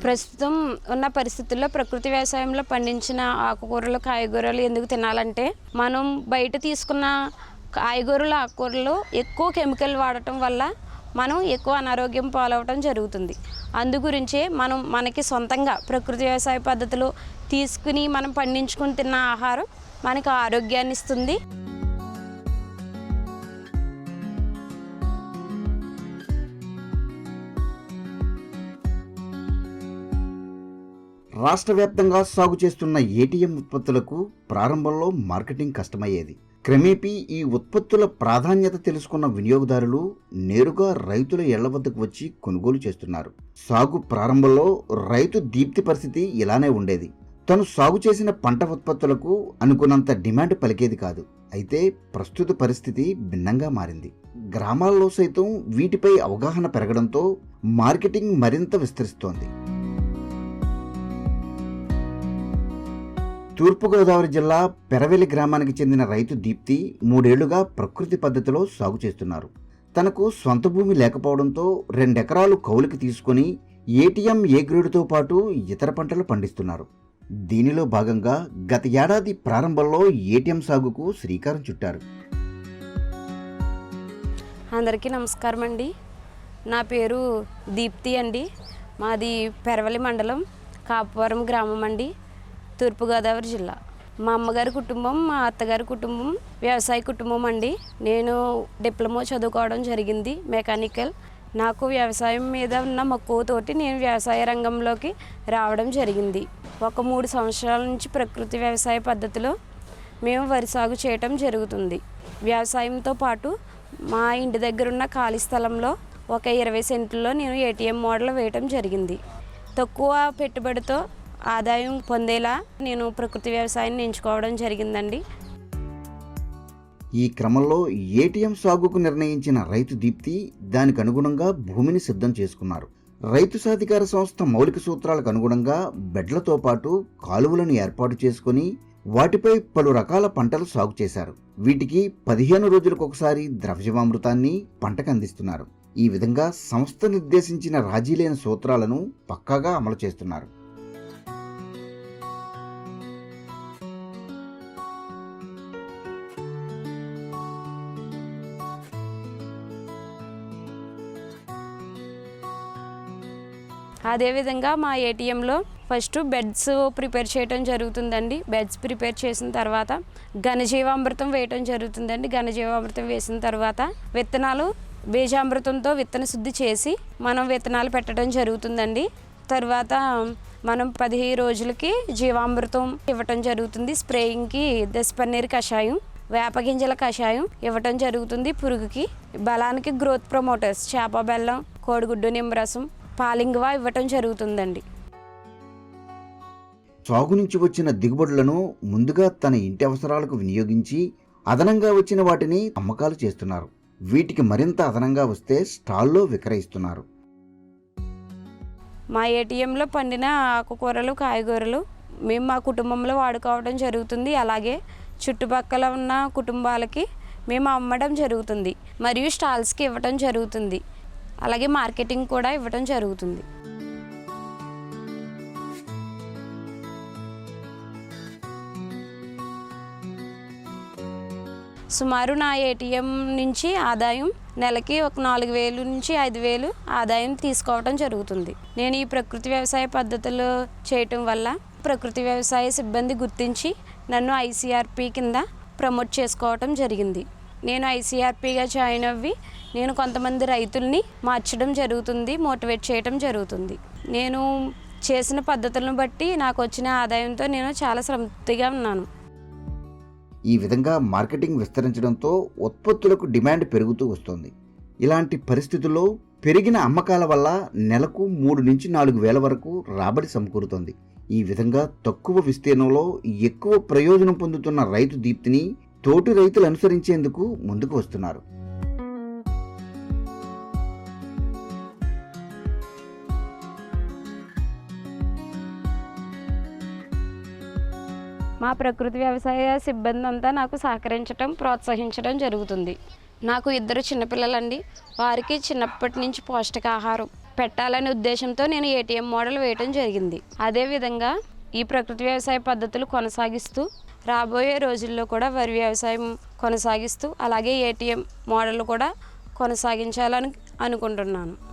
ప్రస్తుతం ఉన్న పరిస్థితుల్లో ప్రకృతి వ్యవసాయంలో పండించిన ఆకుకూరలు కాయగూరలు ఎందుకు తినాలంటే మనం బయట తీసుకున్న కాయగూరలు ఆకుకూరలు ఎక్కువ కెమికల్ వాడటం వల్ల మనం ఎక్కువ అనారోగ్యం పాలవటం జరుగుతుంది. అందు గురించే మనకి సొంతంగా ప్రకృతి వ్యవసాయ పద్ధతిలో తీసుకుని మనం పండించుకుని తిన్న ఆహారం మనకు ఆరోగ్యాన్ని ఇస్తుంది. రాష్ట్ర వ్యాప్తంగా సాగు చేస్తున్న ఏటీఎం ఉత్పత్తులకు ప్రారంభంలో మార్కెటింగ్ కష్టమయ్యేది. క్రమేపీ ఈ ఉత్పత్తుల ప్రాధాన్యత తెలుసుకున్న వినియోగదారులు నేరుగా రైతుల ఇళ్ల వద్దకు వచ్చి కొనుగోలు చేస్తున్నారు. సాగు ప్రారంభంలో రైతు దీప్తి పరిస్థితి ఇలానే ఉండేది. తను సాగు చేసిన పంట ఉత్పత్తులకు అనుకున్నంత డిమాండ్ పలికేది కాదు. అయితే ప్రస్తుత పరిస్థితి భిన్నంగా మారింది. గ్రామాల్లో సైతం వీటిపై అవగాహన పెరగడంతో మార్కెటింగ్ మరింత విస్తరిస్తోంది. తూర్పుగోదావరి జిల్లా పెరవెల్లి గ్రామానికి చెందిన రైతు దీప్తి 3 ఏళ్లుగా ప్రకృతి పద్ధతిలో సాగు చేస్తున్నారు. తనకు సొంత భూమి లేకపోవడంతో 2 ఎకరాలు కౌలుకి తీసుకుని ఏటీఎం ఏ గ్రేడ్తో పాటు ఇతర పంటలు పండిస్తున్నారు. దీనిలో భాగంగా గత ఏడాది ప్రారంభంలో ఏటీఎం సాగుకు శ్రీకారం చుట్టారు. అందరికీ నమస్కారం అండి. నా పేరు దీప్తి అండి. మాది పెరవెల్లి మండలం కాపవరం గ్రామం అండి, తూర్పుగోదావరి జిల్లా. మా అమ్మగారి కుటుంబం, మా అత్తగారి కుటుంబం వ్యవసాయ కుటుంబం అండి. నేను డిప్లొమా చదువుకోవడం జరిగింది, మెకానికల్. నాకు వ్యవసాయం మీద ఉన్న మక్కువతోటి నేను వ్యవసాయ రంగంలోకి రావడం జరిగింది. ఒక 3 సంవత్సరాల నుంచి ప్రకృతి వ్యవసాయ పద్ధతిలో మేము వరి సాగు చేయటం జరుగుతుంది. వ్యవసాయంతో పాటు మా ఇంటి దగ్గర ఉన్న ఖాళీ స్థలంలో ఒక 20 సెంట్లలో నేను ఏటీఎం మోడల్ వేయటం జరిగింది. తక్కువ పెట్టుబడితో ఆదాయం పొందేలా నేను ప్రకృతి వ్యవసాయాన్ని ఎంచుకోవడం జరిగిందండి. ఈ క్రమంలో ఏటీఎం సాగుకు నిర్ణయించిన రైతు దీప్తి దానికి అనుగుణంగా భూమిని సిద్ధం చేసుకున్నారు. రైతు సాధికార సంస్థ మౌలిక సూత్రాలకు అనుగుణంగా బెడ్లతో పాటు కాలువలను ఏర్పాటు చేసుకుని వాటిపై పలు రకాల పంటలు సాగు చేశారు. వీటికి 15 రోజులకు ఒకసారి ద్రవ్యజీవామృతాన్ని పంటకు అందిస్తున్నారు. ఈ విధంగా సంస్థ నిర్దేశించిన రాజీ లేని సూత్రాలను పక్కాగా అమలు చేస్తున్నారు. అదేవిధంగా మా ఏటీఎంలో ఫస్ట్ బెడ్స్ ప్రిపేర్ చేయడం జరుగుతుందండి. బెడ్స్ ప్రిపేర్ చేసిన తర్వాత ఘనజీవామృతం వేయటం జరుగుతుందండి. ఘనజీవామృతం వేసిన తర్వాత విత్తనాలు బీజామృతంతో విత్తన శుద్ధి చేసి మనం విత్తనాలు పెట్టడం జరుగుతుందండి. తర్వాత మనం 15 రోజులకి జీవామృతం ఇవ్వటం జరుగుతుంది. స్ప్రేయింగ్కి దశపన్నీరు కషాయం, వేపగింజల కషాయం ఇవ్వటం జరుగుతుంది. పురుగుకి బలానికి గ్రోత్ ప్రమోటర్స్, చేప బెల్లం, కోడిగుడ్డు నిమ్మరసం, పాలింగువా ఇవ్వటం జరుగుతుందండి. సాగు నుంచి వచ్చిన దిగుబడులను ముందుగా తన ఇంటి అవసరాలకు వినియోగించి అదనంగా వచ్చిన వాటిని అమ్మకాలు చేస్తున్నారు. వీటికి మరింత అదనంగా వస్తే స్టాల్లో విక్రయిస్తున్నారు. మా ఏటీఎంలో పండిన ఆకుకూరలు కాయగూరలు మేము మా కుటుంబంలో వాడుకోవడం జరుగుతుంది. అలాగే చుట్టుపక్కల ఉన్న కుటుంబాలకి మేము అమ్మడం జరుగుతుంది మరియు స్టాల్స్కి ఇవ్వటం జరుగుతుంది. అలాగే మార్కెటింగ్ కూడా ఇవ్వటం జరుగుతుంది. సుమారు నా ఏటీఎం నుంచి ఆదాయం నెలకి ఒక 4,000 నుంచి 5,000 ఆదాయం తీసుకోవటం జరుగుతుంది. నేను ఈ ప్రకృతి వ్యవసాయ పద్ధతులు చేయటం వల్ల ప్రకృతి వ్యవసాయ సిబ్బంది గుర్తించి నన్ను ఐసీఆర్పీ కింద ప్రమోట్ చేసుకోవటం జరిగింది. నేను ఐసీఆర్పీగా జాయిన్ అవ్వి నేను కొంతమంది రైతుల్ని మార్చడం జరుగుతుంది, మోటివేట్ చేయడం జరుగుతుంది. నేను చేసిన పద్ధతులను బట్టి నాకు వచ్చిన ఆదాయంతో నేను చాలా సంతృప్తిగా ఉన్నాను. ఈ విధంగా మార్కెటింగ్ విస్తరించడంతో ఉత్పత్తులకు డిమాండ్ పెరుగుతూ వస్తుంది. ఇలాంటి పరిస్థితుల్లో పెరిగిన అమ్మకాల వల్ల నెలకు 3 నుంచి 4 వేల వరకు రాబడి సమకూరుతోంది. ఈ విధంగా తక్కువ విస్తీర్ణంలో ఎక్కువ ప్రయోజనం పొందుతున్న రైతు దీప్తిని తోటి రైతులు అనుసరించేందుకు ముందుకు వస్తున్నారు. మా ప్రకృతి వ్యవసాయ సిబ్బంది అంతా నాకు సహకరించడం, ప్రోత్సహించడం జరుగుతుంది. నాకు 2 చిన్నపిల్లలండి. వారికి చిన్నప్పటి నుంచి పౌష్టికాహారం పెట్టాలనే ఉద్దేశంతో నేను ఏటీఎం మోడల్ వేయటం జరిగింది. అదేవిధంగా ఈ ప్రకృతి వ్యవసాయ పద్ధతులు కొనసాగిస్తూ రాబోయే రోజుల్లో కూడా వరి వ్యవసాయం కొనసాగిస్తూ అలాగే ఏటీఎం మోడల్ కూడా కొనసాగించాలని అనుకుంటున్నాను.